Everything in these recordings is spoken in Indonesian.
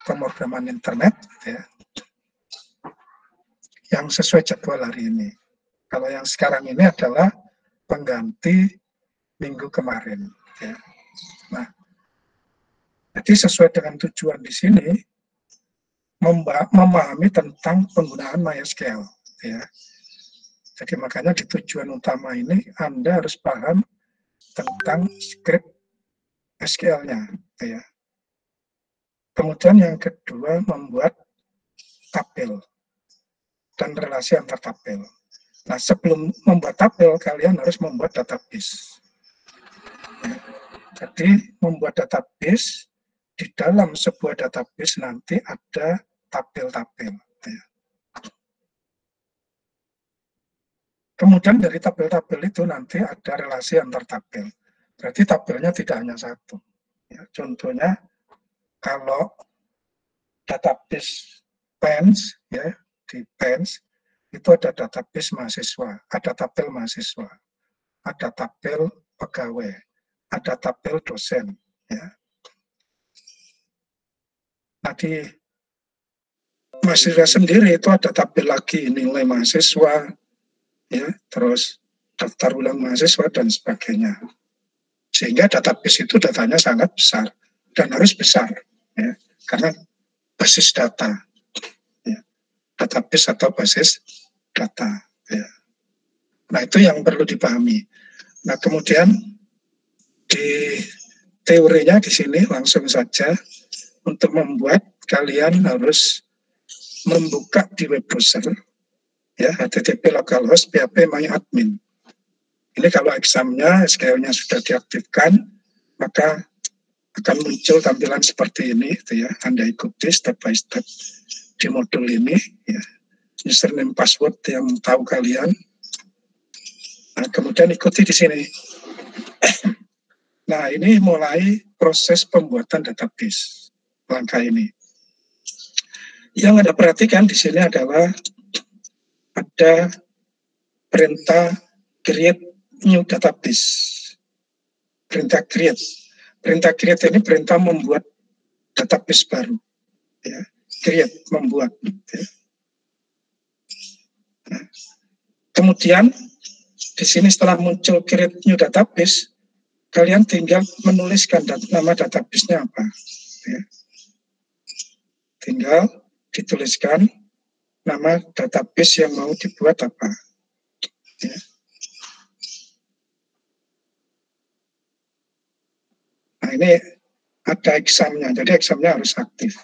pemrograman internet, gitu ya, yang sesuai jadwal hari ini. Kalau yang sekarang ini adalah pengganti minggu kemarin. Gitu ya. Nah, jadi sesuai dengan tujuan di sini, memahami tentang penggunaan MySQL. Gitu ya. Jadi makanya di tujuan utama ini Anda harus paham tentang script SQL-nya. Gitu ya. Kemudian yang kedua, membuat tabel dan relasi antar tabel. Nah, sebelum membuat tabel, kalian harus membuat database. Ya. Jadi, membuat database, di dalam sebuah database nanti ada tabel-tabel. Ya. Kemudian dari tabel-tabel itu nanti ada relasi antar tabel. Berarti tabelnya tidak hanya satu. Ya, contohnya, kalau database PENS, ya, di PENS, itu ada database mahasiswa, ada tabel mahasiswa, ada tabel pegawai, ada tabel dosen. Ya. Nah, di mahasiswa sendiri itu ada tabel lagi, nilai mahasiswa, ya, terus daftar ulang mahasiswa, dan sebagainya. Sehingga database itu datanya sangat besar, dan harus besar, ya, karena basis data. Ya. Database atau basis data. Ya. Nah, itu yang perlu dipahami. Nah, kemudian di teorinya di sini langsung saja, untuk membuat kalian harus membuka di web browser, ya, http localhost php myadmin. Ini kalau examnya SQL-nya sudah diaktifkan, maka akan muncul tampilan seperti ini, gitu ya. Anda ikuti step by step di modul ini, ya. Username password yang tahu kalian. Nah, kemudian ikuti di sini. Nah, ini mulai proses pembuatan database. Langkah ini. Yang Anda perhatikan di sini adalah ada perintah create new database. Perintah create. Perintah create ini perintah membuat database baru. Ya. Create, membuat. Ya. Nah, kemudian di sini setelah muncul create new database, kalian tinggal menuliskan nama database-nya apa. Ya. Tinggal dituliskan nama database yang mau dibuat apa. Ya. Nah, ini ada examnya, jadi examnya harus aktif.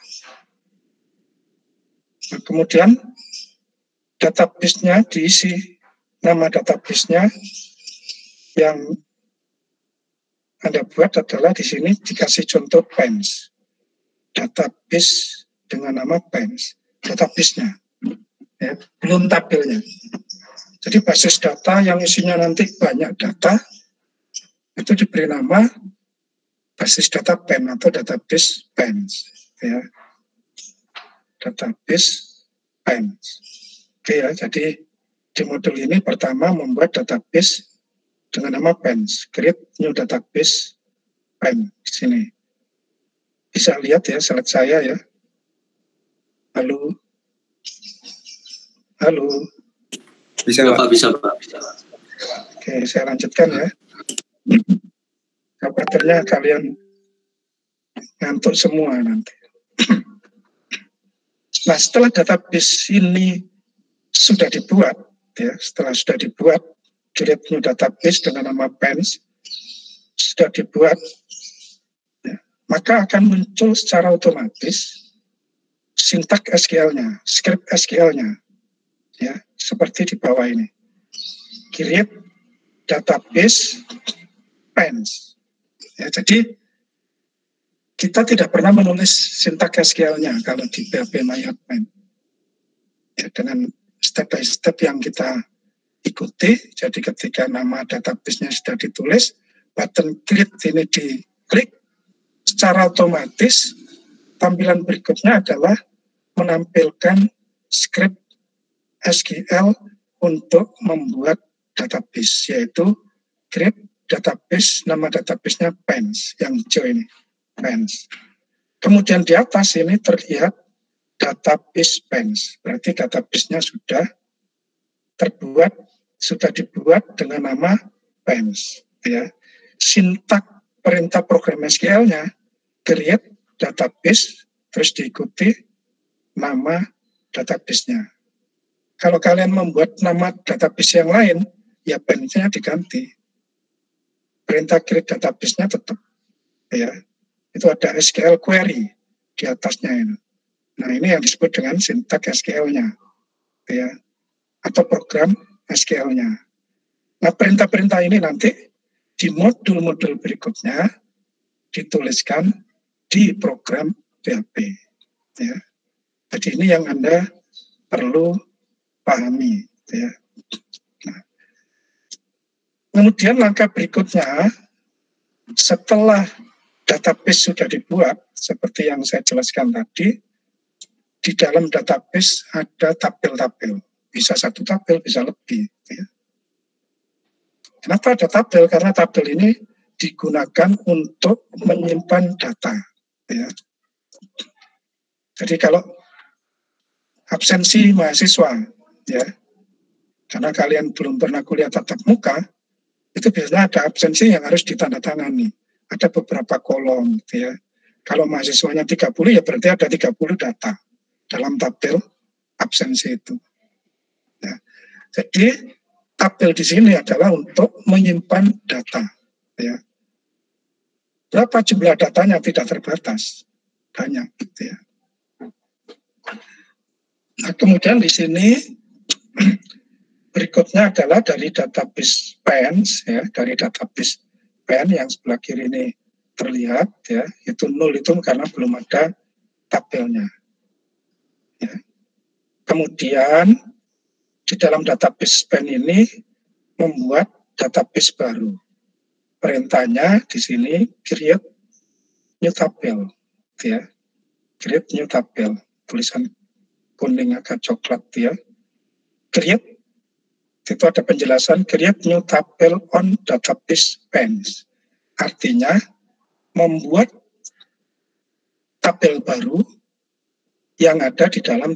Nah, kemudian database-nya diisi, nama database-nya yang Anda buat adalah di sini dikasih contoh PENS. Database dengan nama PENS. Database-nya. Ya, belum tabelnya. Jadi basis data yang isinya nanti banyak data, itu diberi nama basis data PEN atau database PENS. Ya. Database PENS. Oke ya, jadi di modul ini pertama membuat database dengan nama PENS, create new database PEN di sini. Bisa lihat ya slide saya ya. Halo. Halo. Bisa Pak, bisa Pak. Oke, saya lanjutkan ya. Khawatirnya kalian ngantuk semua nanti. Nah, setelah database ini sudah dibuat, ya, setelah sudah dibuat, create new database dengan nama PENS, sudah dibuat, ya, maka akan muncul secara otomatis sintak SQL-nya, script SQL-nya, ya, seperti di bawah ini. Create database PENS. Ya, jadi kita tidak pernah menulis sintak SQL-nya kalau di PHP MyAdmin. Ya, dengan step by step yang kita ikuti, jadi ketika nama database-nya sudah ditulis, button create ini diklik, secara otomatis tampilan berikutnya adalah menampilkan script SQL untuk membuat database, yaitu create database, nama database-nya PENS, yang hijau ini, PENS. Kemudian di atas ini terlihat database PANS. Berarti database-nya sudah dibuat dengan nama PANS. Ya. Sintak perintah program SQL-nya create database, terus diikuti nama database-nya. Kalau kalian membuat nama database yang lain, ya PANS-nya diganti. Perintah create database-nya tetap. Ya. Itu ada SQL query di atasnya ini. Nah, ini yang disebut dengan sintak SQL-nya, ya, atau program SQL-nya. Nah, perintah-perintah ini nanti di modul-modul berikutnya dituliskan di program PHP, ya. Jadi ini yang Anda perlu pahami, ya. Nah, kemudian langkah berikutnya, setelah database sudah dibuat, seperti yang saya jelaskan tadi, di dalam database ada tabel-tabel. Bisa satu tabel, bisa lebih. Ya. Kenapa ada tabel? Karena tabel ini digunakan untuk menyimpan data. Ya. Jadi kalau absensi mahasiswa, ya, karena kalian belum pernah kuliah tatap muka, itu biasanya ada absensi yang harus ditandatangani. Ada beberapa kolom, ya. Kalau mahasiswanya 30, ya berarti ada 30 data dalam tabel absensi itu. Ya. Jadi tabel di sini adalah untuk menyimpan data. Ya. Berapa jumlah datanya tidak terbatas, banyak. Gitu ya. Nah, kemudian di sini berikutnya adalah dari database PANS, ya, dari database PAN yang sebelah kiri ini terlihat, ya, itu 0 itu karena belum ada tabelnya. Ya. Kemudian di dalam database PAN ini membuat database baru. Perintahnya di sini create new tabel, ya, create new tabel, tulisan kuning agak coklat, ya, create. Itu ada penjelasan create new table on database PANS. Artinya membuat tabel baru yang ada di dalam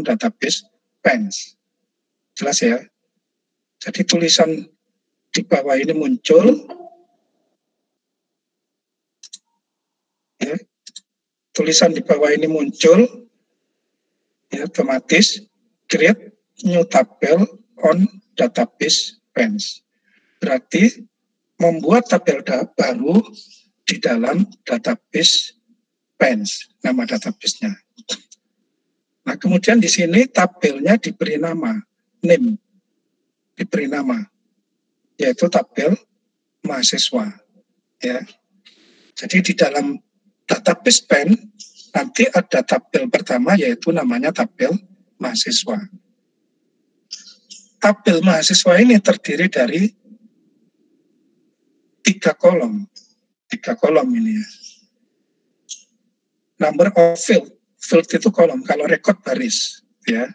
database PANS. Jelas ya? Jadi tulisan di bawah ini muncul, ya, tulisan di bawah ini muncul, ya, otomatis create new table on database PANS. Berarti membuat tabel baru di dalam database PANS, nama database-nya. Nah, kemudian di sini tabelnya diberi nama, name, diberi nama, yaitu tabel mahasiswa. Ya. Jadi di dalam database PAN nanti ada tabel pertama, yaitu namanya tabel mahasiswa. Tabel mahasiswa ini terdiri dari 3 kolom. 3 kolom ini ya. Number of field. Field itu kolom, kalau record baris. Ya.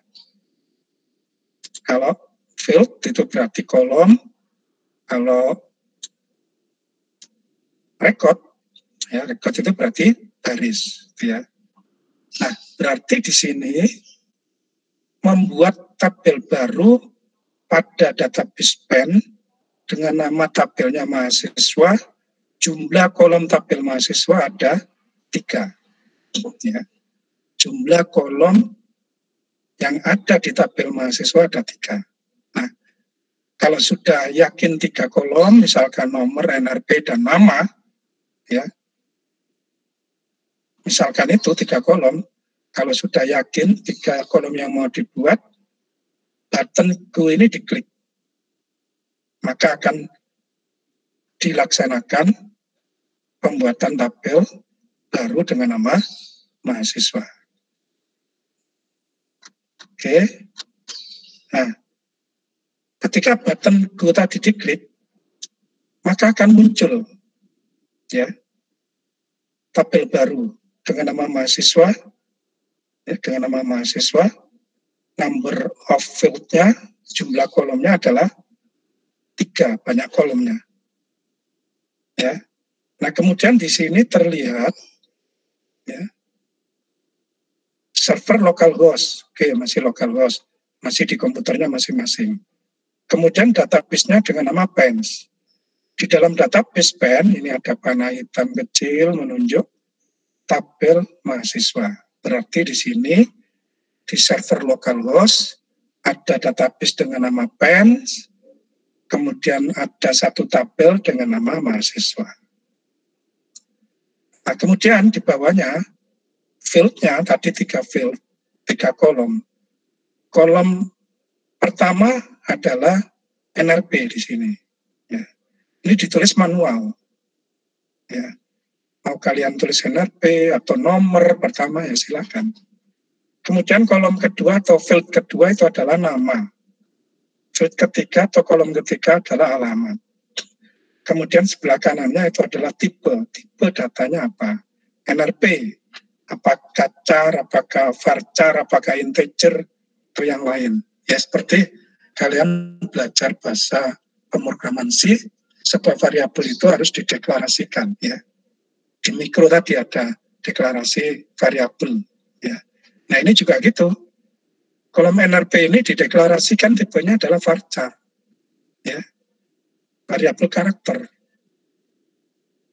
Kalau field itu berarti kolom, kalau record, ya, record itu berarti baris. Ya. Nah, berarti di sini membuat tabel baru pada database PAN dengan nama tabelnya mahasiswa, jumlah kolom tabel mahasiswa ada 3. Ya. Jumlah kolom yang ada di tabel mahasiswa ada 3. Nah, kalau sudah yakin 3 kolom, misalkan nomor, NRP, dan nama, ya, misalkan itu 3 kolom, kalau sudah yakin 3 kolom yang mau dibuat, button Go ini diklik, maka akan dilaksanakan pembuatan tabel baru dengan nama mahasiswa. Oke. Nah, ketika button Go tadi diklik, maka akan muncul, ya, tabel baru dengan nama mahasiswa, ya, dengan nama mahasiswa. Number of field-nya, jumlah kolomnya adalah 3, banyak kolomnya. Ya. Nah, kemudian di sini terlihat Ya. Server localhost, oke, masih localhost, masih di komputernya masing-masing. Kemudian database-nya dengan nama PANS. Di dalam database PAN ini ada panah hitam kecil menunjuk tabel mahasiswa. Berarti di sini di server localhost ada database dengan nama PANS, kemudian ada satu tabel dengan nama mahasiswa. Nah, kemudian di bawahnya field-nya tadi 3 field, 3 kolom. Kolom pertama adalah NRP di sini. Ya. Ini ditulis manual. Ya. Mau kalian tulis NRP atau nomor pertama ya silakan. Kemudian kolom kedua atau field kedua itu adalah nama. Field ketiga atau kolom ketiga adalah alamat. Kemudian sebelah kanannya itu adalah tipe. Tipe datanya apa? NRP. Apakah char, apakah varchar, apakah integer, atau yang lain. Ya seperti kalian belajar bahasa pemrograman C, sebuah variabel itu harus dideklarasikan. Ya. Di mikro tadi ada deklarasi variabel. Ya. Nah ini juga gitu. Kolom NRP ini dideklarasikan tipenya adalah varchar. Ya. Variabel karakter.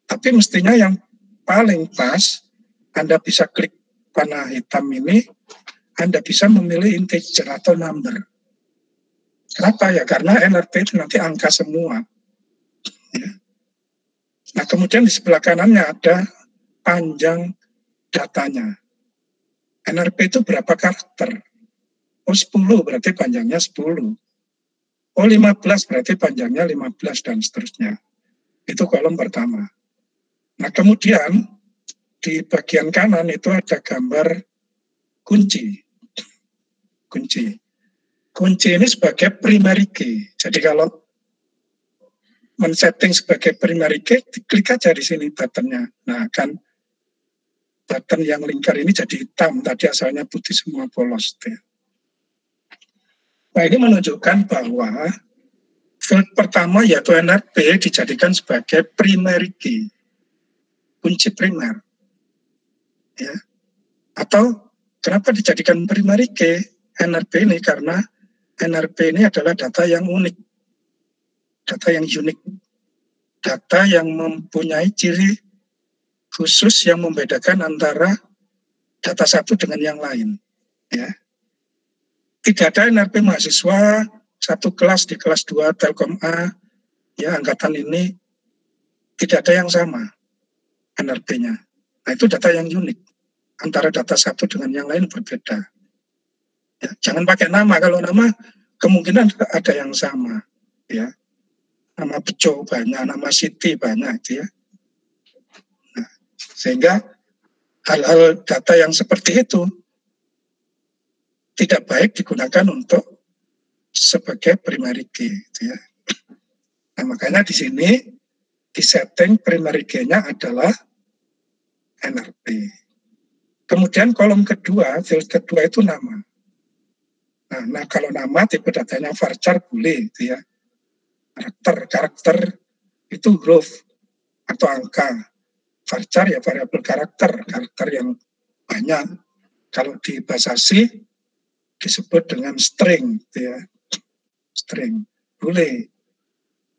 Tapi mestinya yang paling pas, Anda bisa klik panah hitam ini, Anda bisa memilih integer atau number. Kenapa ya? Karena NRP itu nanti angka semua. Ya. Nah, kemudian di sebelah kanannya ada panjang datanya. NRP itu berapa karakter? Oh, 10 berarti panjangnya 10. Oh, 15 berarti panjangnya 15 dan seterusnya. Itu kolom pertama. Nah, kemudian di bagian kanan itu ada gambar kunci. Kunci ini sebagai primary key. Jadi kalau men-setting sebagai primary key, klik aja di sini buttonnya. Nah, kan button yang lingkar ini jadi hitam. Tadi asalnya putih semua polos. Nah, ini menunjukkan bahwa field pertama yaitu NRP dijadikan sebagai primary key. Kunci primer. Ya. Atau kenapa dijadikan primary key NRP ini? Karena NRP ini adalah data yang unik. Data yang unik. Data yang mempunyai ciri khusus yang membedakan antara data satu dengan yang lain. Ya. Tidak ada NRP mahasiswa satu kelas di kelas 2 Telkom A, ya angkatan ini tidak ada yang sama NRP-nya. Nah itu data yang unik. Antara data satu dengan yang lain berbeda. Ya, jangan pakai nama. Kalau nama kemungkinan ada yang sama. Ya, nama Bejo banyak, nama Siti banyak, gitu ya. Nah, sehingga hal-hal data yang seperti itu tidak baik digunakan untuk sebagai primary key, gitu ya. Nah, makanya di sini di setting primary key-nya adalah NRP. Kemudian kolom kedua, field kedua itu nama. Nah, kalau nama tipe datanya varchar boleh, gitu ya. Karakter itu huruf atau angka. Varchar ya variabel karakter yang banyak. Kalau di bahasa C disebut dengan string, gitu ya. String boleh.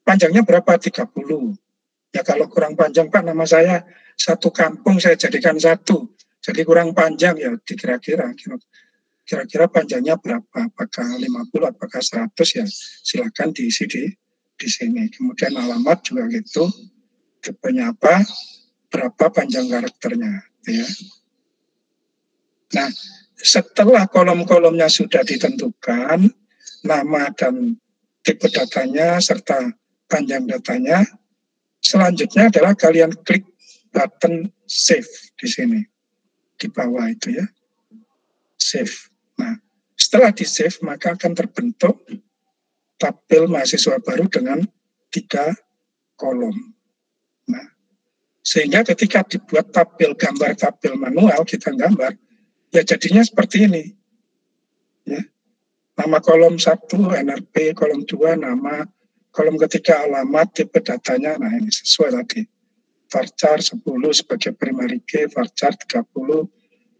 Panjangnya berapa? 30. Ya kalau kurang panjang Pak, nama saya satu kampung saya jadikan satu. Jadi kurang panjang ya kira-kira panjangnya berapa? Apakah 50, apakah 100 ya silakan diisi di sini. Kemudian alamat juga gitu. Tipenya apa? Berapa panjang karakternya, ya. Nah, setelah kolom-kolomnya sudah ditentukan, nama dan tipe datanya serta panjang datanya, selanjutnya adalah kalian klik button save di sini. Di bawah itu ya. Save. Nah, setelah di save maka akan terbentuk tabel mahasiswa baru dengan 3 kolom. Nah, sehingga ketika dibuat gambar tabel manual kita gambar, ya jadinya seperti ini. Ya. Nama kolom 1 NRP, kolom 2 nama, kolom ketiga alamat, tipe datanya. Nah, ini sesuai tadi. varchar 10 sebagai primary key, varchar 30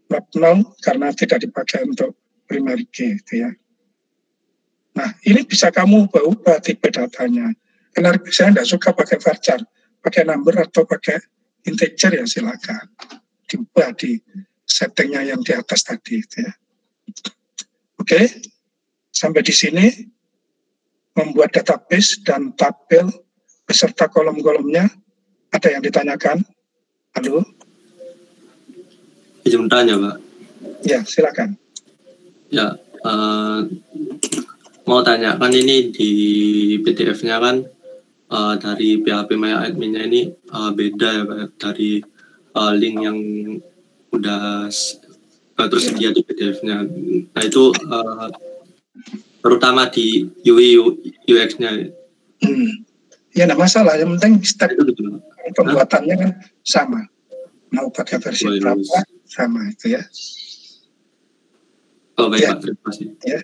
not null karena tidak dipakai untuk primary key, gitu ya. Nah, ini bisa kamu ubah tipe datanya. NRP saya tidak suka pakai varchar, pakai number atau pakai integer ya silakan. Diubah di settingnya yang di atas tadi, gitu ya. Oke, sampai di sini membuat database dan tabel beserta kolom-kolomnya. Ada yang ditanyakan? Halo? Izin tanya, Pak. Ya, silakan. Ya, mau tanya, kan ini di PDF-nya kan dari PHP MyAdmin-nya ini beda ya, Pak, dari link yang udah tersedia di PDF-nya. Nah, itu terutama di UI UX-nya. Ya, enggak masalah. Yang penting step pembuatannya kan sama. Mau pakai versi berapa, sama itu ya. Oh, baik, ya. Pak. Terima kasih. Ya.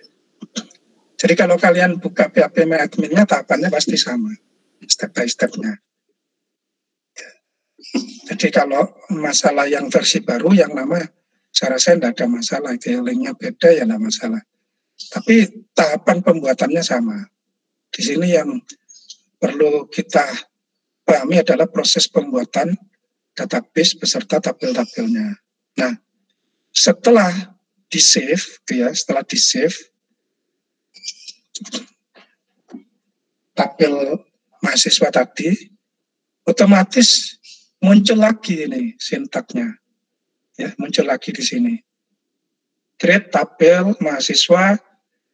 Jadi kalau kalian buka PHP MyAdmin-nya, tahapannya pasti sama. Step by step-nya. Ya. Jadi kalau masalah yang versi baru, yang lama, saya rasa tidak ada masalah. Itu linknya beda, ya tidak masalah. Tapi tahapan pembuatannya sama. Di sini yang perlu kita pahami adalah proses pembuatan database beserta tabel-tabelnya. Nah, setelah di-save, setelah di-save, tabel mahasiswa tadi, otomatis muncul lagi ini sintaknya. Ya, muncul lagi di sini. Create tabel mahasiswa,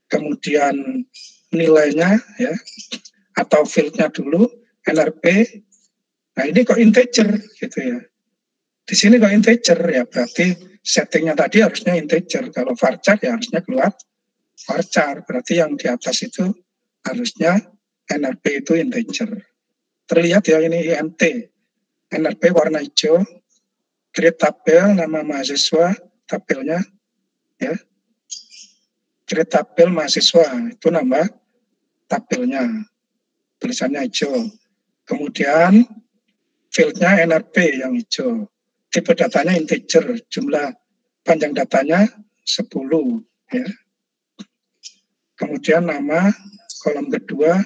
kemudian nilainya, ya, atau field-nya dulu, NRP. Nah, ini kok integer, gitu ya. Di sini kok integer, ya berarti settingnya tadi harusnya integer. Kalau varchar, ya harusnya keluar varchar. Berarti yang di atas itu harusnya NRP itu integer. Terlihat ya ini INT. NRP warna hijau, create tabel, nama mahasiswa, tabelnya, ya. Create tabel mahasiswa, itu nama tabelnya. Tulisannya hijau. Kemudian fieldnya NRP yang hijau. Tipe datanya integer, jumlah panjang datanya 10. Ya. Kemudian nama kolom kedua,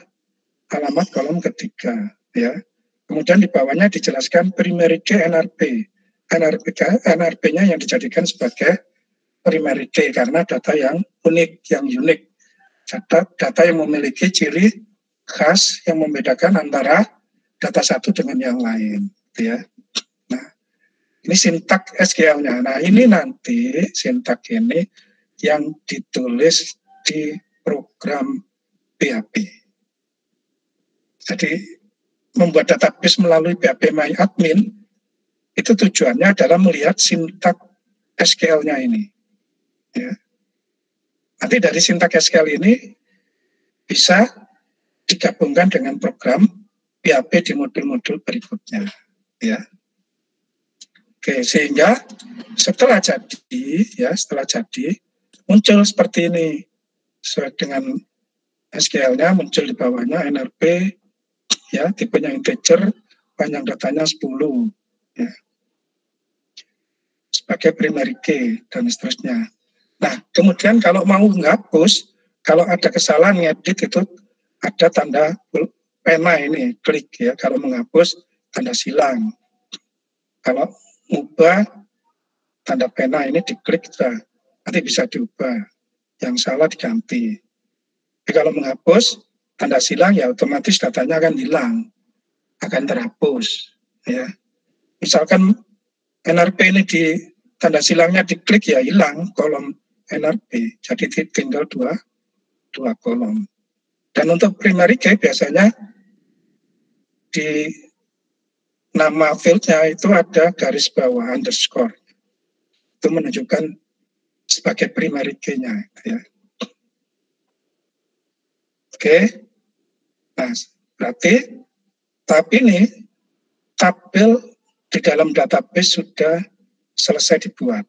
alamat kolom ketiga. Ya. Kemudian di bawahnya dijelaskan primary key NRP. NRP-nya yang dijadikan sebagai primary key karena data yang unik. Data yang memiliki ciri khas yang membedakan antara data satu dengan yang lain, ya. Nah, ini sintak SQL-nya. Nah, ini nanti sintak ini yang ditulis di program PHP. Jadi, membuat database melalui PHP MyAdmin itu tujuannya adalah melihat sintak SQL-nya ini. Ya. Nanti dari sintak SQL ini bisa digabungkan dengan program PHP di modul-modul berikutnya, ya. Oke, sehingga setelah jadi muncul seperti ini sesuai dengan SQL-nya, muncul di bawahnya NRP, ya, tipenya integer, panjang datanya 10, ya, sebagai primary key dan seterusnya. Nah, kemudian kalau mau menghapus, kalau ada kesalahan ngedit itu ada tanda pena ini, klik ya. Kalau menghapus, tanda silang. Kalau ubah, tanda pena ini diklik, nanti bisa diubah. Yang salah diganti. Jadi kalau menghapus, tanda silang ya otomatis datanya akan hilang. Akan terhapus. Ya. Misalkan NRP ini di tanda silangnya diklik ya hilang kolom NRP. Jadi tinggal dua kolom. Dan untuk primary key biasanya di nama fieldnya itu ada garis bawah underscore. Itu menunjukkan sebagai primary key-nya. Ya. Oke. Nah, berarti tapi ini tabel di dalam database sudah selesai dibuat.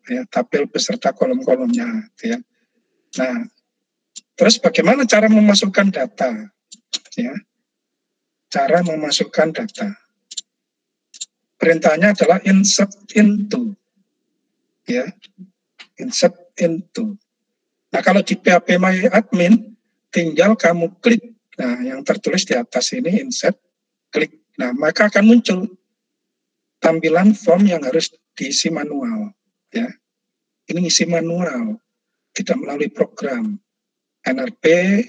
Ya, tabel beserta kolom-kolomnya. Ya. Nah, terus bagaimana cara memasukkan data? Ya. Cara memasukkan data. perintahnya adalah insert into, ya, insert into. Nah, kalau di PHP My Admin tinggal kamu klik, nah yang tertulis di atas ini insert, klik, nah maka akan muncul tampilan form yang harus diisi manual, ya. Ini isi manual, tidak melalui program. NRP,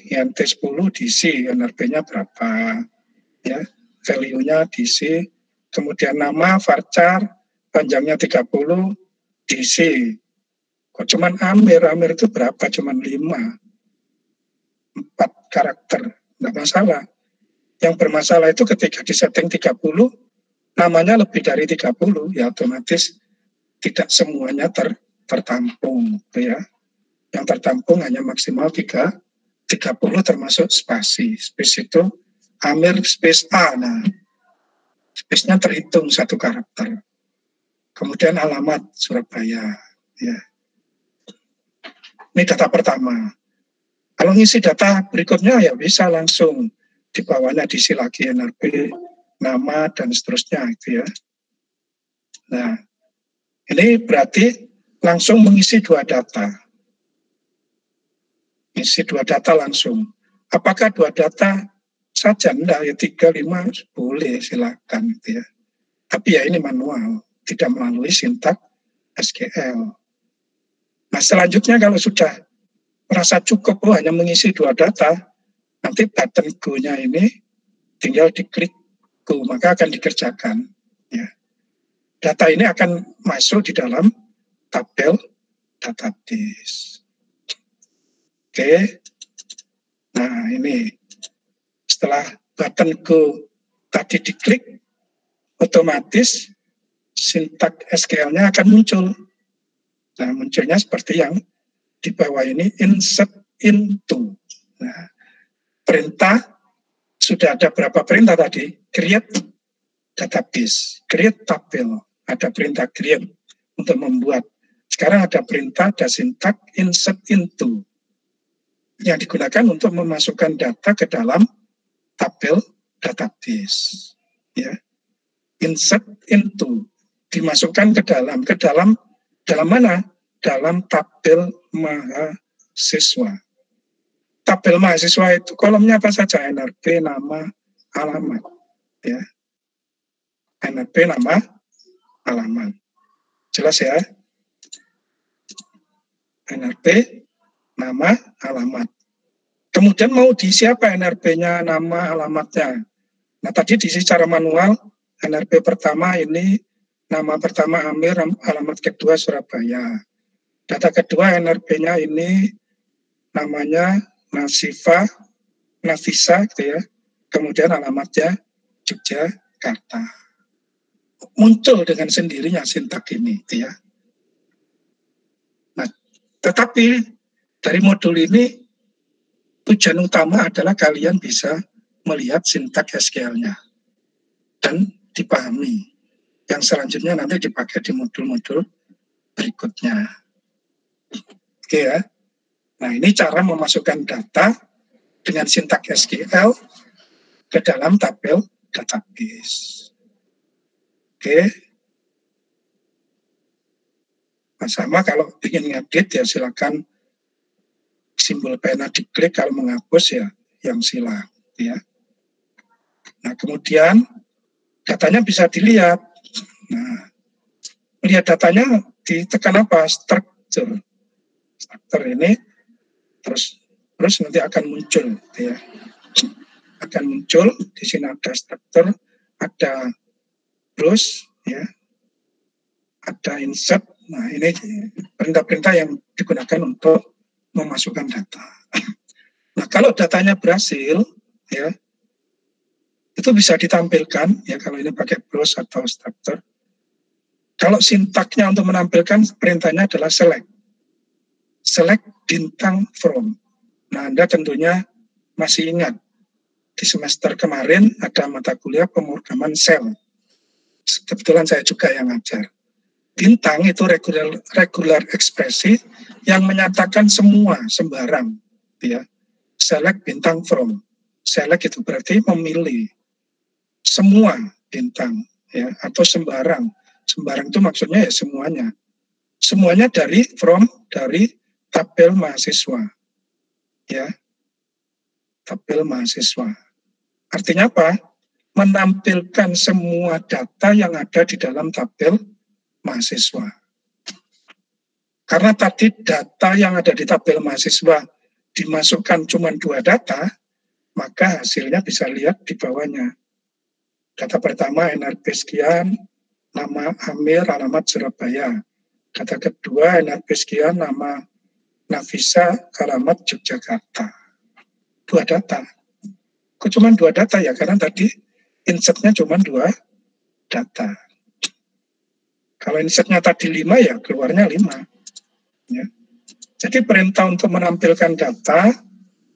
INT 10 diisi, NRP-nya berapa, ya, value-nya diisi, kemudian nama, varchar, panjangnya 30, diisi. Kok cuman Amir itu berapa? Cuman 5, 4 karakter, enggak masalah. Yang bermasalah itu ketika di setting 30, namanya lebih dari 30, ya otomatis tidak semuanya tertampung, ya. Yang tertampung hanya maksimal 30 termasuk spasi. Space itu Amir space A. Nah, space-nya terhitung 1 karakter. Kemudian alamat Surabaya, ya. Ini data pertama. Kalau ngisi data berikutnya ya bisa langsung di bawahnya diisi lagi NRP, nama dan seterusnya itu, ya. Nah, ini berarti langsung mengisi 2 data. Isi 2 data langsung. Apakah 2 data saja? Enggak, ya 3, 5 boleh, silakan, gitu ya. Tapi ya ini manual, tidak melalui sintak SQL. Nah, selanjutnya kalau sudah merasa cukup, hanya mengisi 2 data, nanti button go-nya ini tinggal diklik go, maka akan dikerjakan, ya. Data ini akan masuk di dalam tabel database. Oke, nah ini setelah button go tadi diklik, otomatis sintak SQL-nya akan muncul. Nah, munculnya seperti yang di bawah ini, insert into. Nah, perintah, sudah ada berapa perintah tadi? Create database, create tabel, ada perintah create untuk membuat. Sekarang ada perintah, ada sintak insert into, yang digunakan untuk memasukkan data ke dalam tabel database, ya. Insert into, dimasukkan ke dalam mana? Dalam tabel mahasiswa. Tabel mahasiswa itu kolomnya apa saja? NRP, nama, alamat, ya. NRP, nama, alamat. Jelas ya? NRP, nama, alamat. Kemudian mau diisi apa NRP-nya, nama, alamatnya? Nah, tadi diisi secara manual. NRP pertama ini, nama pertama Amir, alamat kedua Surabaya. Data kedua NRP-nya ini, namanya Nafisa, gitu ya. Kemudian alamatnya Yogyakarta. Muncul dengan sendirinya sintak ini, gitu ya. Nah, tetapi dari modul ini, tujuan utama adalah kalian bisa melihat sintak SQL-nya dan dipahami. Yang selanjutnya nanti dipakai di modul-modul berikutnya. Oke ya. Nah, ini cara memasukkan data dengan sintak SQL ke dalam tabel database. Oke. Nah, sama kalau ingin ngedit ya silakan simbol pena diklik, kalau menghapus ya yang sila, ya. Nah, kemudian datanya bisa dilihat. Nah, melihat datanya ditekan apa? Struktur. Struktur ini terus nanti akan muncul, ya. Akan muncul di sini ada struktur, ada browse, ya. Ada insert. Nah, ini perintah-perintah yang digunakan untuk memasukkan data. Nah, kalau datanya berhasil, ya, itu bisa ditampilkan, ya, kalau ini pakai browse atau struktur. Kalau sintaknya untuk menampilkan, perintahnya adalah select. Select bintang from. Nah, Anda tentunya masih ingat, di semester kemarin ada mata kuliah pemrograman sel. Kebetulan saya juga yang ngajar. Bintang itu regular ekspresi yang menyatakan semua, sembarang, ya. Select bintang from. Select itu berarti memilih semua bintang. ya, atau sembarang. Sembarang itu maksudnya ya semuanya. Semuanya dari tabel mahasiswa. Ya. Tabel mahasiswa. Artinya apa? Menampilkan semua data yang ada di dalam tabel mahasiswa. Karena tadi data yang ada di tabel mahasiswa dimasukkan cuma 2 data, maka hasilnya bisa lihat di bawahnya. Data pertama NRP sekian, nama Amir, alamat Surabaya. Data kedua NRP sekian, nama Nafisa, alamat Yogyakarta. 2 data. Kok cuma 2 data ya? Karena tadi insertnya cuma 2 data. Kalau insertnya tadi 5 ya keluarnya 5. Ya. Jadi perintah untuk menampilkan data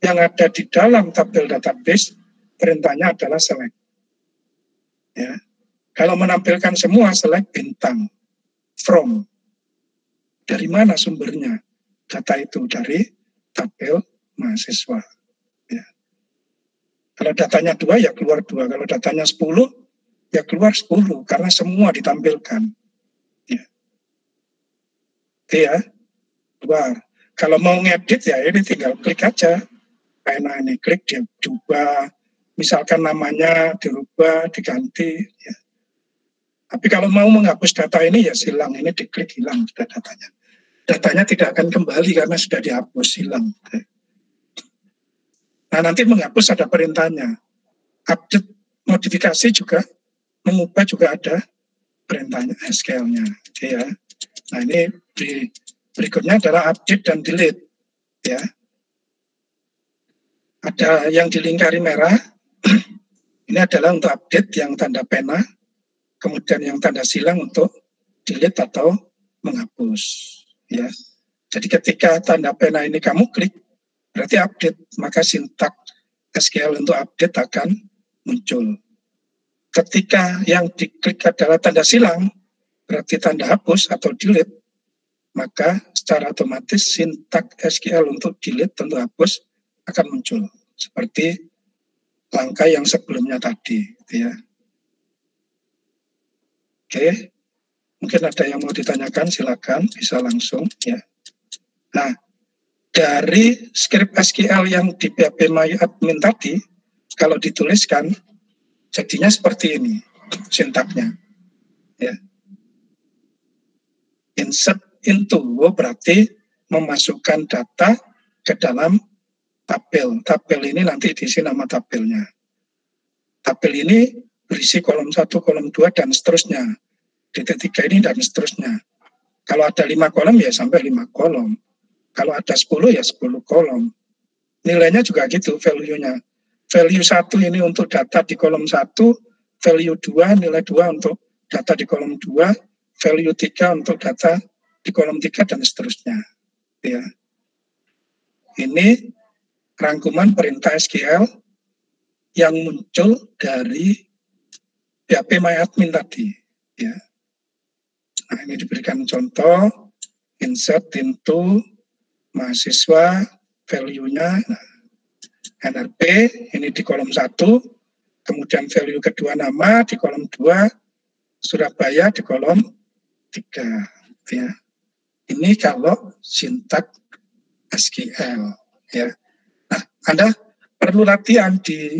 yang ada di dalam tabel database, perintahnya adalah select. Ya. Kalau menampilkan semua, select bintang. From. Dari mana sumbernya? Data itu dari tabel mahasiswa. Ya. Kalau datanya 2, ya keluar 2. Kalau datanya 10, ya keluar 10. Karena semua ditampilkan. Ya. Oke ya. Keluar. Kalau mau ngedit, ya ini tinggal klik aja. Pena ini klik, dia diubah. Misalkan namanya dirubah, diganti. Ya. Tapi kalau mau menghapus data ini, ya silang. Ini diklik, hilang sudah datanya. Datanya tidak akan kembali karena sudah dihapus, hilang. Nah, nanti menghapus ada perintahnya. Update modifikasi juga, mengubah juga ada perintahnya, SQL-nya. Oke ya. Nah, ini berikutnya adalah update dan delete. Ya. Ada yang dilingkari merah. Ini adalah untuk update yang tanda pena. Kemudian yang tanda silang untuk delete atau menghapus. Ya. Jadi ketika tanda pena ini kamu klik, berarti update, maka sintak SQL untuk update akan muncul. Ketika yang diklik adalah tanda silang, berarti tanda hapus atau delete, maka secara otomatis sintak SQL untuk delete atau hapus akan muncul. Seperti langkah yang sebelumnya tadi. Gitu ya. Oke, mungkin ada yang mau ditanyakan, silakan, bisa langsung. Ya. Nah, dari script SQL yang di PHP MyAdmin tadi, kalau dituliskan, jadinya seperti ini sintaknya. Ya. Insert into, berarti memasukkan data ke dalam tabel. Tabel ini nanti diisi nama tabelnya. Tabel ini berisi kolom 1, kolom 2, dan seterusnya. Titik 3 ini dan seterusnya. Kalau ada 5 kolom, ya sampai 5 kolom. Kalau ada 10, ya 10 kolom. Nilainya juga gitu, value-nya. Value 1 ini untuk data di kolom 1, value 2, nilai 2 untuk data di kolom 2, value 3 untuk data di kolom 3, dan seterusnya. Ya. Ini rangkuman perintah SQL yang muncul dari PHP MyAdmin tadi. Ya. Nah, ini diberikan contoh, insert into mahasiswa, value-nya, nah, NRP, ini di kolom 1, kemudian value kedua nama, di kolom 2, Surabaya di kolom 3. Ya. Ini kalau sintak SQL. Ya. Nah, Anda perlu latihan di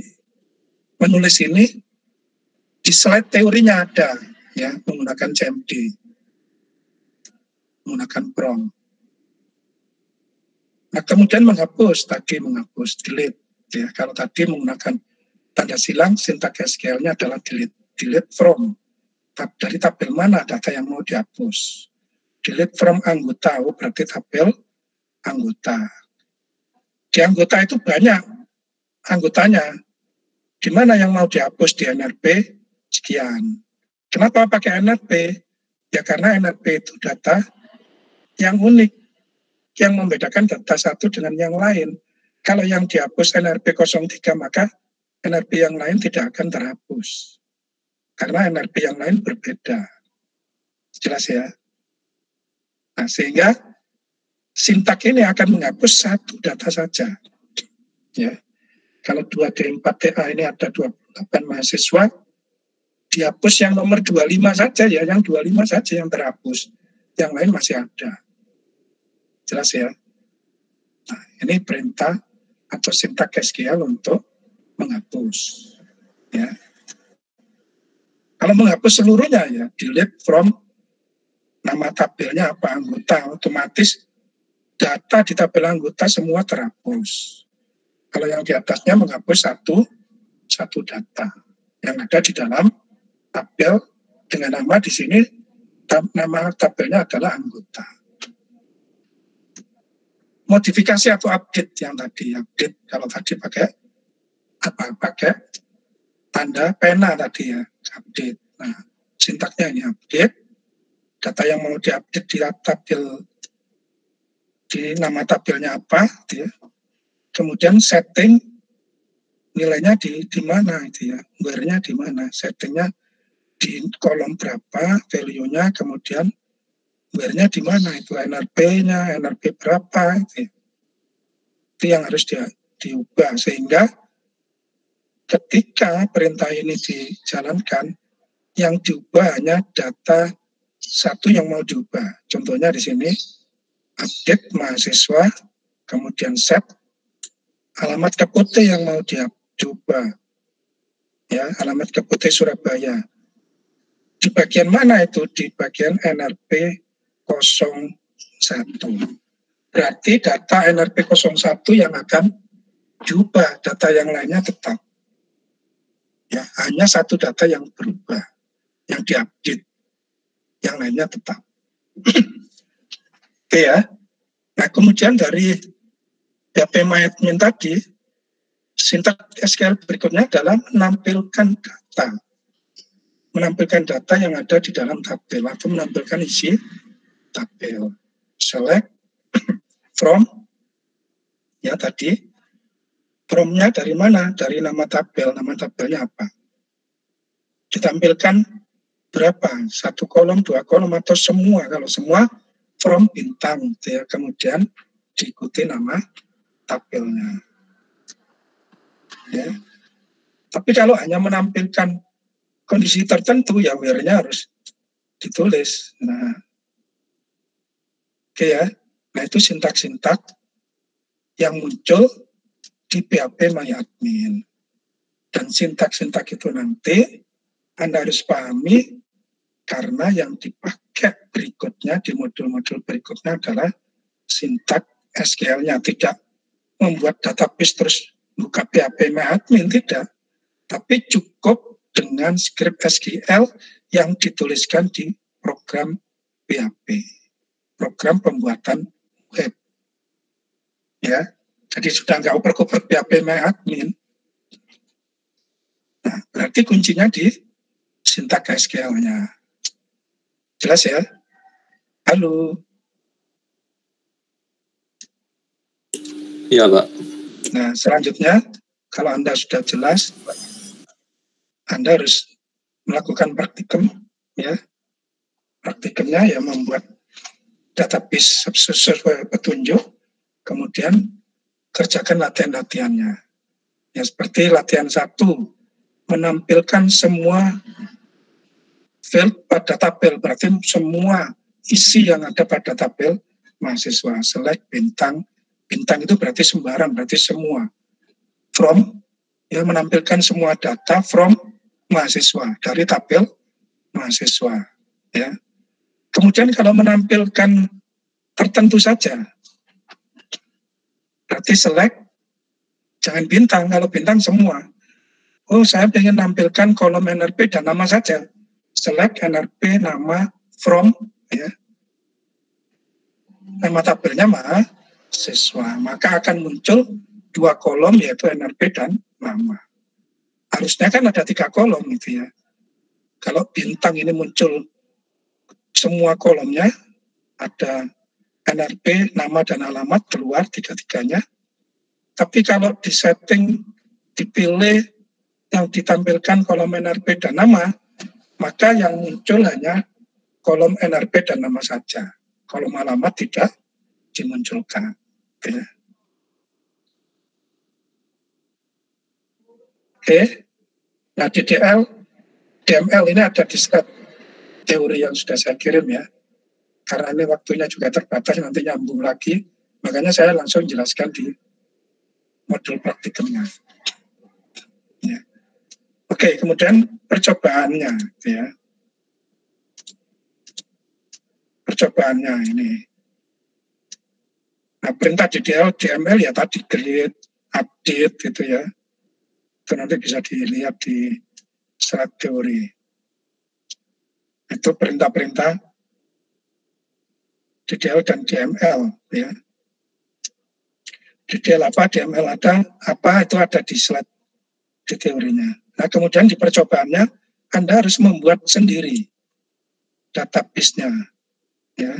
menulis ini, di slide teorinya ada, ya, menggunakan CMD, menggunakan prompt. Nah, kemudian menghapus, delete. Ya, kalau tadi menggunakan tanda silang, sintak SQL-nya adalah delete from. Dari tabel mana data yang mau dihapus. Delete from anggota, berarti tabel anggota. Di anggota itu banyak anggotanya. Di mana yang mau dihapus di NRP? Sekian. Kenapa pakai NRP? Ya karena NRP itu data yang unik, yang membedakan data satu dengan yang lain. Kalau yang dihapus NRP 03, maka NRP yang lain tidak akan terhapus. Karena NRP yang lain berbeda. Jelas ya? Nah, sehingga sintak ini akan menghapus satu data saja. Ya. Kalau 2D4TA ini ada 28 mahasiswa, dihapus yang nomor 25 saja ya, yang 25 saja yang terhapus. Yang lain masih ada. Jelas ya? Nah, ini perintah atau sintak SQL untuk menghapus. Ya. Kalau menghapus seluruhnya ya, delete from nama tabelnya apa, anggota, otomatis data di tabel anggota semua terhapus. Kalau yang di atasnya menghapus satu data yang ada di dalam tabel dengan nama di sini, nama tabelnya adalah anggota. Modifikasi atau update yang tadi, update kalau tadi pakai apa? Pakai tanda pena tadi ya, update. Nah, sintaknya ini update. Data yang mau diupdate di tabel, di nama tabelnya apa, gitu ya. Kemudian setting nilainya di mana itu ya, where-nya di mana, settingnya di kolom berapa, value-nya, kemudian where-nya di mana itu, NRP-nya, NRP berapa itu. Itu yang harus diubah sehingga ketika perintah ini dijalankan, yang diubah hanya data satu yang mau diubah. Contohnya di sini update mahasiswa, kemudian set alamat Keputih yang mau diubah. Ya, alamat Keputih Surabaya. Di bagian mana itu? Di bagian NRP 01. Berarti data NRP 01 yang akan diubah, data yang lainnya tetap. Ya, hanya satu data yang berubah, yang diupdate, yang lainnya tetap. Oke ya. Nah, kemudian dari PHP MyAdmin tadi, sintak SQL berikutnya adalah menampilkan data. Menampilkan data yang ada di dalam tabel atau menampilkan isi tabel. Select from, ya tadi, from-nya dari mana? Dari nama tabel. Nama tabelnya apa? Ditampilkan berapa? 1 kolom, 2 kolom, atau semua? Kalau semua, from bintang. Ya. Kemudian diikuti nama tabelnya. Ya. Tapi kalau hanya menampilkan kondisi tertentu, ya where-nya harus ditulis. Nah, oke ya. Nah, itu sintak-sintak yang muncul di PHP MyAdmin. Dan sintak-sintak itu nanti Anda harus pahami karena yang dipakai berikutnya di modul-modul berikutnya adalah sintak SQL-nya. Tidak membuat database terus buka PHP MyAdmin, tidak. Tapi cukup dengan skrip SQL yang dituliskan di program PHP, program pembuatan web. Ya, jadi sudah nggak uper-uper PHP MyAdmin. Nah, berarti kuncinya di sintak SQL-nya. Jelas ya? Halo. Iya, Pak. Nah, selanjutnya, kalau Anda sudah jelas, Anda harus melakukan praktikum, ya. Praktikumnya ya membuat database sesuai petunjuk, kemudian kerjakan latihan-latihannya. Ya, seperti latihan 1, menampilkan semua field pada tabel, berarti semua isi yang ada pada tabel mahasiswa. Select bintang, bintang itu berarti sembarang, berarti semua. From, ya menampilkan semua data from mahasiswa, dari tabel mahasiswa. Ya. Kemudian kalau menampilkan tertentu saja, berarti select, jangan bintang, kalau bintang semua. Oh, saya ingin menampilkan kolom NRP dan nama saja. Select NRP, nama, from, ya. Nama tabelnya mahasiswa. Maka akan muncul 2 kolom, yaitu NRP dan nama. Harusnya kan ada 3 kolom gitu ya. Kalau bintang ini muncul semua kolomnya, ada NRP, nama dan alamat keluar 3-3-nya. Tapi kalau di setting, dipilih yang ditampilkan kolom NRP dan nama, maka yang muncul hanya kolom NRP dan nama saja. Kolom alamat tidak dimunculkan. Ya. Oke. Nah, DML ini ada di slide teori yang sudah saya kirim ya. Karena ini waktunya juga terbatas, nanti nyambung lagi. Makanya saya langsung jelaskan di modul praktikumnya. Ya. Oke, kemudian percobaannya, ya. Percobaannya ini. Nah, perintah DML ya tadi create, update gitu ya. Itu nanti bisa dilihat di slide teori. Itu perintah-perintah DDL dan DML ya. DDL apa, DML ada, apa itu ada di slide di teorinya. Nah, kemudian di percobaannya Anda harus membuat sendiri database-nya ya.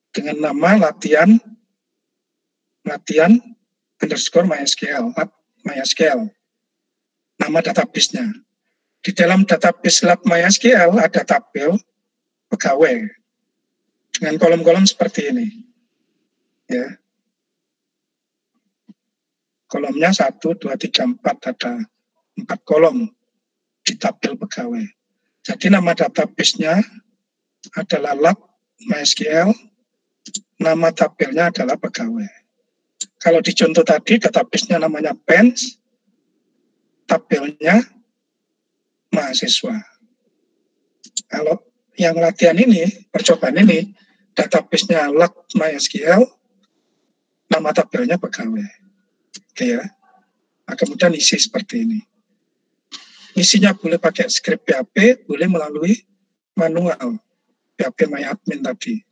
Dengan nama latihan underscore MySQL. Nama database-nya. Di dalam database lab MySQL ada tabel pegawai dengan kolom-kolom seperti ini. Ya. Kolomnya 1, 2, 3, 4, ada 4 kolom di tabel pegawai. Jadi nama database-nya adalah lab MySQL, nama tabelnya adalah pegawai. Kalau di contoh tadi database-nya namanya bench, tabelnya mahasiswa. Kalau yang latihan ini, percobaan ini, database-nya lab MySQL, nama tabelnya pegawai. Oke ya. Nah, kemudian isi seperti ini. Isinya boleh pakai script PHP, boleh melalui manual PHP MyAdmin tadi.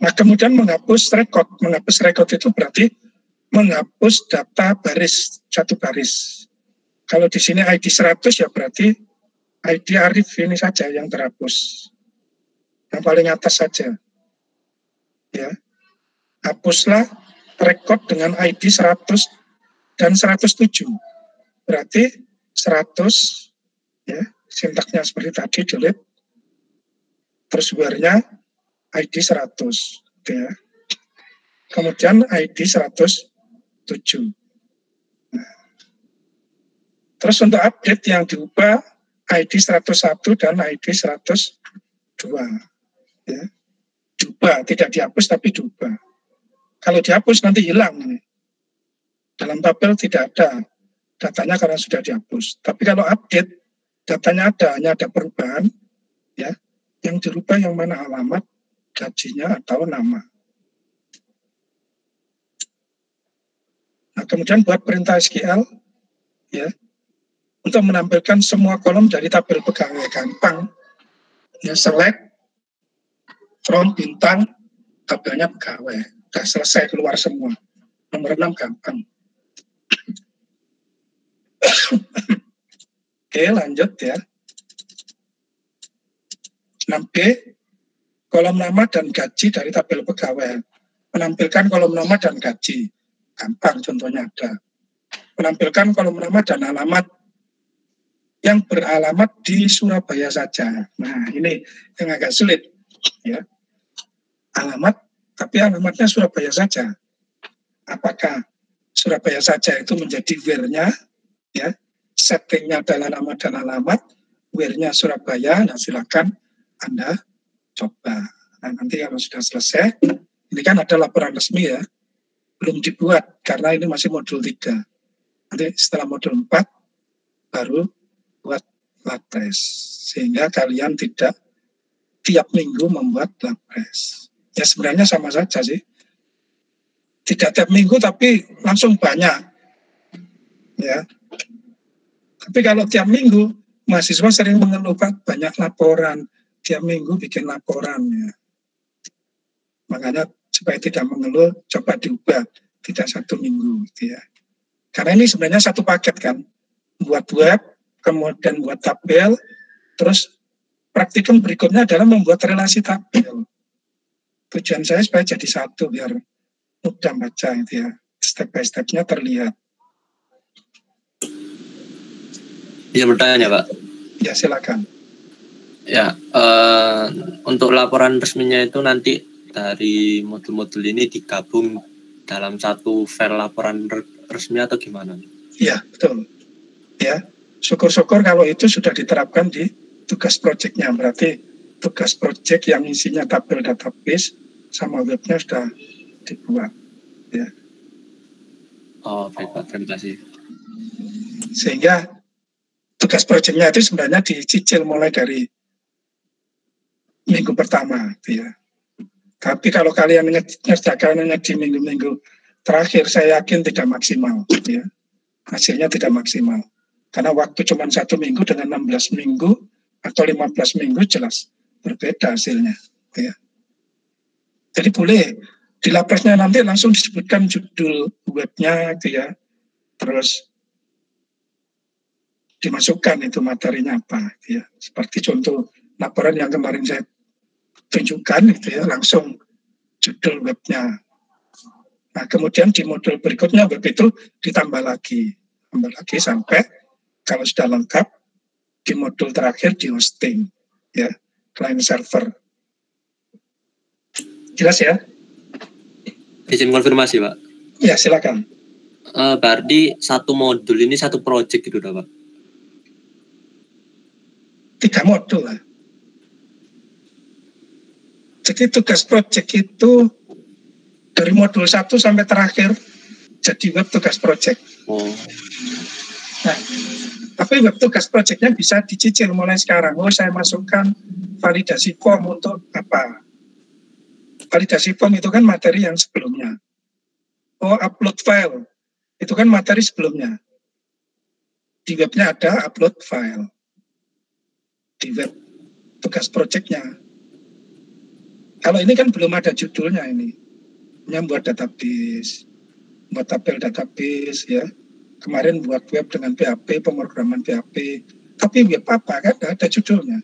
Nah, kemudian menghapus record. Menghapus record itu berarti menghapus data baris, satu baris. Kalau di sini ID 100 ya berarti ID Arif ini saja yang terhapus. Yang paling atas saja. Ya. Hapuslah record dengan ID 100 dan 107. Berarti 100 ya, sintaknya seperti tadi delete. Terus where-nya ID 100 ya. Kemudian ID 107. Nah. Terus untuk update yang diubah ID 101 dan ID 102 ya. Diubah, tidak dihapus tapi diubah. Kalau dihapus nanti hilang ini. Dalam tabel tidak ada datanya karena sudah dihapus. Tapi kalau update datanya ada, hanya ada perubahan ya. Yang dirubah yang mana alamat, gajinya atau nama. Nah, kemudian buat perintah SQL ya. Untuk menampilkan semua kolom dari tabel pegawai gampang. Ya, select from bintang tabelnya pegawai. Sudah selesai keluar semua. Nomor 6 gampang. Oke, lanjut ya. 6B, kolom nama dan gaji dari tabel pegawai. Menampilkan kolom nama dan gaji. Gampang, contohnya ada. Menampilkan kolom nama dan alamat yang beralamat di Surabaya saja. Nah, ini yang agak sulit. Ya. Alamat, tapi alamatnya Surabaya saja. Apakah Surabaya saja itu menjadi where-nya, ya, settingnya adalah nama dan alamat, where-nya Surabaya, nah silakan Anda coba. Nah, nanti kalau sudah selesai, ini kan ada laporan resmi ya, belum dibuat karena ini masih modul 3. Nanti setelah modul 4 baru buat lapres, sehingga kalian tidak tiap minggu membuat lapres. Ya sebenarnya sama saja sih. Tidak tiap minggu tapi langsung banyak. Ya. Tapi kalau tiap minggu mahasiswa sering mengeluh banyak laporan, tiap minggu bikin laporan ya. Makanya supaya tidak mengeluh coba diubah tidak 1 minggu gitu ya. Karena ini sebenarnya satu paket kan. Buat web, kemudian buat tabel, terus praktikum berikutnya adalah membuat relasi tabel. Tujuan saya supaya jadi satu biar mudah baca itu ya, step by stepnya terlihat. Bisa bertanya Pak? Ya silakan. Ya, untuk laporan resminya itu nanti dari modul-modul ini digabung dalam satu file laporan resmi atau gimana? Ya betul. Ya Syukur-syukur kalau itu sudah diterapkan di tugas proyeknya, berarti tugas proyek yang isinya tabel database sama webnya sudah dibuat. Ya. Oh, baik Pak, terima kasih. Sehingga tugas proyeknya itu sebenarnya dicicil mulai dari minggu pertama, ya. Tapi kalau kalian ngerjakannya di minggu-minggu terakhir, saya yakin tidak maksimal, ya. Hasilnya tidak maksimal. Karena waktu cuma 1 minggu dengan 16 minggu atau 15 minggu jelas berbeda hasilnya, ya. Jadi boleh di lapresnya nanti langsung disebutkan judul webnya, gitu ya. Terus dimasukkan itu materinya apa, gitu ya. Seperti contoh laporan yang kemarin saya tunjukkan, gitu ya, langsung judul webnya. Nah, kemudian di modul berikutnya web itu ditambah lagi sampai kalau sudah lengkap di modul terakhir di hosting, ya, client server. Jelas ya? Izin konfirmasi Pak. Ya, silakan. Berarti satu modul ini satu project gitu Pak? 3 modul lah. Jadi tugas project itu dari modul 1 sampai terakhir jadi web tugas project. Oh. Nah, tapi web tugas projectnya bisa dicicil mulai sekarang. Oh, saya masukkan validasi form untuk apa? Validasi form itu kan materi yang sebelumnya. Oh, upload file itu kan materi sebelumnya. Di webnya ada upload file. Di web tugas projectnya. Kalau ini kan belum ada judulnya ini. Buat database, buat tabel database, ya. Kemarin buat web dengan PHP, pemrograman PHP. Tapi web apa kan ada judulnya.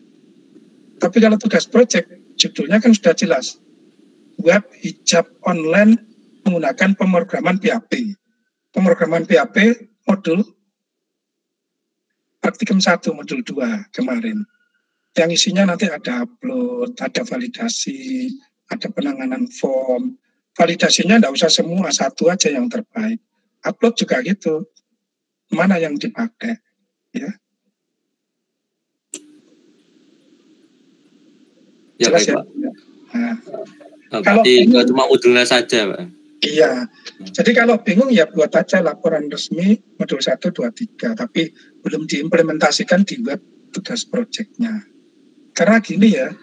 Tapi kalau tugas project, judulnya kan sudah jelas. Web hijab online menggunakan pemrograman PHP. Pemrograman PHP modul praktikum 1, modul 2 kemarin. Yang isinya nanti ada upload, ada validasi, ada penanganan form. Validasinya tidak usah semua, 1 aja yang terbaik. Upload juga gitu. Mana yang dipakai, ya. Ya, jelas baik, ya? Pak. Nah, kalau bingung, cuma modulnya saja, Pak. Iya. Jadi kalau bingung ya buat aja laporan resmi modul 1, 2, 3. Tapi belum diimplementasikan di web tugas proyeknya. Karena gini ya,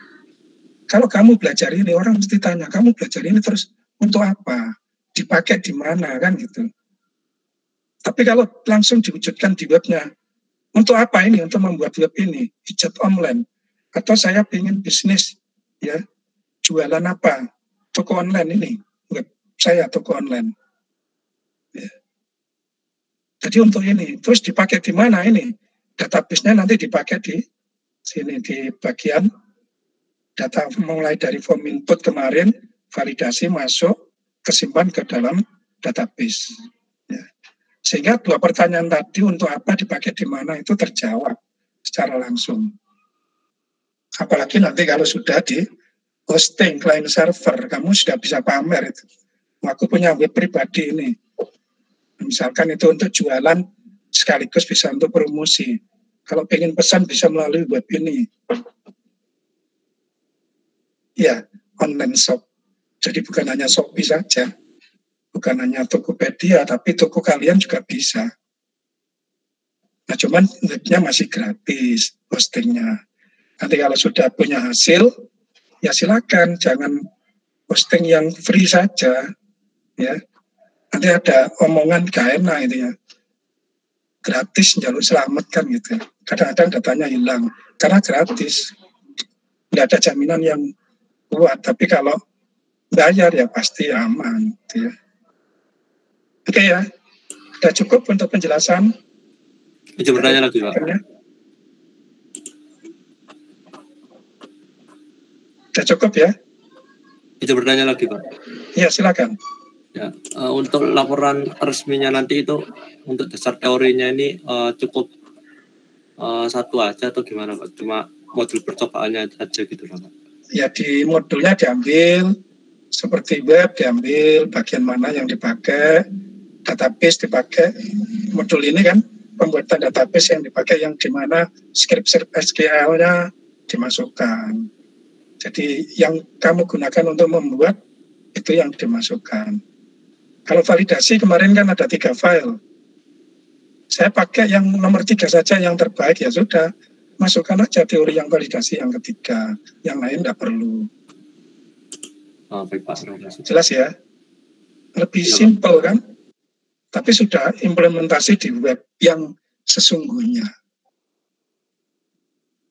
kalau kamu belajar ini, orang mesti tanya, kamu belajar ini terus untuk apa? Dipakai di mana, kan gitu. Tapi kalau langsung diwujudkan di webnya, untuk apa ini? Untuk membuat web ini, hijab online. Atau saya ingin bisnis, ya, jualan apa? Toko online ini, web saya toko online. Ya. Jadi untuk ini, terus dipakai di mana ini? Database-nya nanti dipakai di sini, di bagian data mulai dari form input kemarin, validasi masuk, kesimpan ke dalam database. Ya. Sehingga 2 pertanyaan tadi untuk apa dipakai di mana itu terjawab secara langsung. Apalagi nanti kalau sudah di hosting client server, kamu sudah bisa pamer itu. Aku punya web pribadi ini. Misalkan itu untuk jualan sekaligus bisa untuk promosi. Kalau pengen pesan bisa melalui web ini. Ya, online shop. Jadi bukan hanya Shopee saja. Bukan hanya Tokopedia, tapi toko kalian juga bisa. Nah, cuman webnya masih gratis, hostingnya. Nanti kalau sudah punya hasil, ya silakan. Jangan hosting yang free saja. Ya. Nanti ada omongan gak enak itu ya. Gratis jalur selamat kan gitu. Kadang-kadang datanya hilang karena gratis. Tidak ada jaminan yang kuat, tapi kalau bayar ya pasti aman gitu ya. Oke ya. Sudah cukup untuk penjelasan. Bisa bertanya lagi, Pak. Sudah cukup ya? Bisa bertanya lagi, Pak. Ya, silakan. Ya, untuk laporan resminya nanti itu untuk dasar teorinya ini cukup 1 aja atau gimana, Pak? Cuma modul percobaannya aja gitu, Pak. Ya, di modulnya diambil seperti web, diambil bagian mana yang dipakai, database dipakai. Modul ini kan pembuatan database yang dipakai yang dimana script SQL-nya dimasukkan. Jadi yang kamu gunakan untuk membuat itu yang dimasukkan. Kalau validasi kemarin kan ada 3 file. Saya pakai yang nomor 3 saja yang terbaik, ya sudah. Masukkan aja teori yang validasi yang ketiga. Yang lain tidak perlu. Oh, baik, Pak. Jelas ya? Lebih simpel kan? Tapi sudah implementasi di web yang sesungguhnya.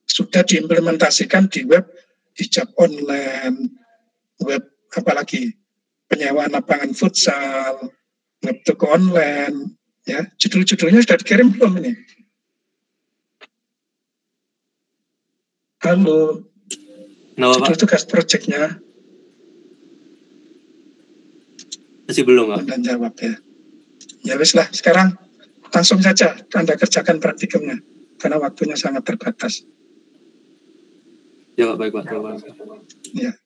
Sudah diimplementasikan di web hijab online, web apalagi penyewaan lapangan futsal, web toko online, ya judul-judulnya sudah dikirim belum ini? Halo, judul tugas proyeknya masih belum, Pak? Dan jawab ya. Ya wis lah, sekarang langsung saja Anda kerjakan praktikumnya karena waktunya sangat terbatas. Ya, baik, Pak. Ya.